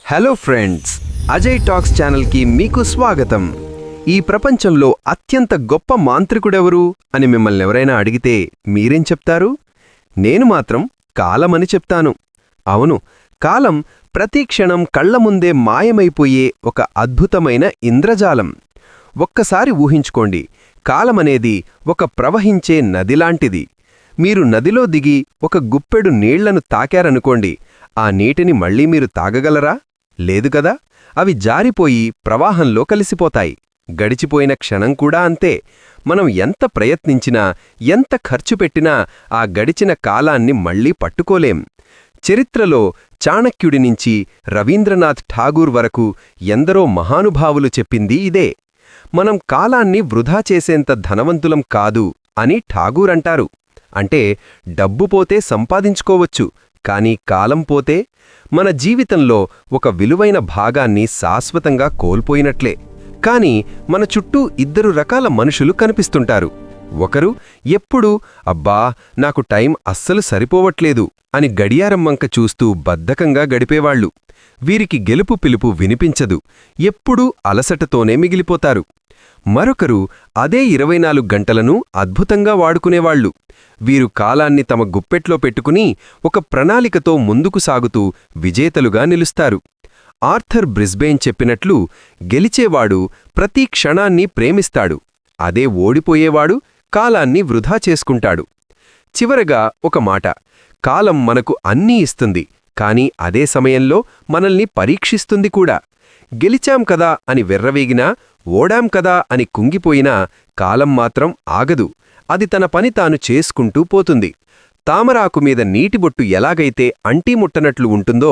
Hello friends, Ajay talks ఛానల్కి మీకు స్వాగతం. ఈ ప్రపంచంలో అత్యంత గొప్ప మాంత్రికుడెవరు అని మిమ్మల్ని ఎవరైనా అడిగితే మీరేం చెప్తారు? నేను మాత్రం కాలమని చెప్తాను. అవును, కాలం ప్రతి క్షణం కళ్ల ముందే మాయమైపోయే ఒక అద్భుతమైన ఇంద్రజాలం. ఒక్కసారి ఊహించుకోండి, కాలమనేది ఒక ప్రవహించే నదిలాంటిది. మీరు నదిలో దిగి ఒక గుప్పెడు నీళ్లను తాకారనుకోండి, ఆ నీటిని మళ్లీ మీరు తాగగలరా? లేదు కదా. అవి జారిపోయి ప్రవాహంలో కలిసిపోతాయి. గడిచిపోయిన క్షణం కూడా అంతే. మనం ఎంత ప్రయత్నించినా, ఎంత ఖర్చు పెట్టినా ఆ గడిచిన కాలాన్ని మళ్లీ పట్టుకోలేం. చరిత్రలో చాణక్యుడి నుంచి రవీంద్రనాథ్ ఠాగూర్ వరకు ఎందరో మహానుభావులు చెప్పింది ఇదే. మనం కాలాన్ని వృధా చేసేంత ధనవంతులం కాదు అని ఠాగూర్ అంటారు. అంటే డబ్బు పోతే సంపాదించుకోవచ్చు, కానీ కాలం పోతే మన జీవితంలో ఒక విలువైన భాగాన్ని శాశ్వతంగా కోల్పోయినట్లే. కాని మన చుట్టూ ఇద్దరు రకాల మనుషులు కనిపిస్తుంటారు. ఒకరు ఎప్పుడూ అబ్బా నాకు టైం అస్సలు సరిపోవట్లేదు అని గడియారం వంక చూస్తూ బద్ధకంగా గడిపేవాళ్లు. వీరికి గెలుపు పిలుపు వినిపించదు, ఎప్పుడూ అలసటతోనే మిగిలిపోతారు. మరొకరు అదే 24 గంటలను అద్భుతంగా వాడుకునేవాళ్లు. వీరు కాలాన్ని తమ గుప్పెట్లో పెట్టుకుని ఒక ప్రణాళికతో ముందుకు సాగుతూ విజేతలుగా నిలుస్తారు. ఆర్థర్ బ్రిస్బేన్ చెప్పినట్లు, గెలిచేవాడు ప్రతి క్షణాన్ని ప్రేమిస్తాడు, అదే ఓడిపోయేవాడు కాలాన్ని వృధా చేసుకుంటాడు. చివరగా ఒక మాట, కాలం మనకు అన్నీ ఇస్తుంది, కాని అదే సమయంలో మనల్ని పరీక్షిస్తుంది కూడా. గెలిచాం కదా అని వెర్రవేగినా, ఓడాం కదా అని కుంగిపోయినా కాలం మాత్రం ఆగదు. అది తన పని తాను చేసుకుంటూ పోతుంది. తామరాకు మీద నీటిబొట్టు ఎలాగైతే అంటీముట్టనట్లు ఉంటుందో,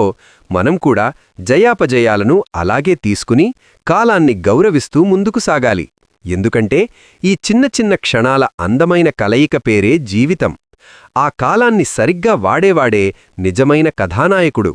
మనం కూడా జయాపజయాలను అలాగే తీసుకుని కాలాన్ని గౌరవిస్తూ ముందుకు సాగాలి. ఎందుకంటే ఈ చిన్న చిన్న క్షణాల అందమైన కలయిక పేరే జీవితం. ఆ కాలాన్ని సరిగ్గా వాడేవాడే నిజమైన కథానాయకుడు.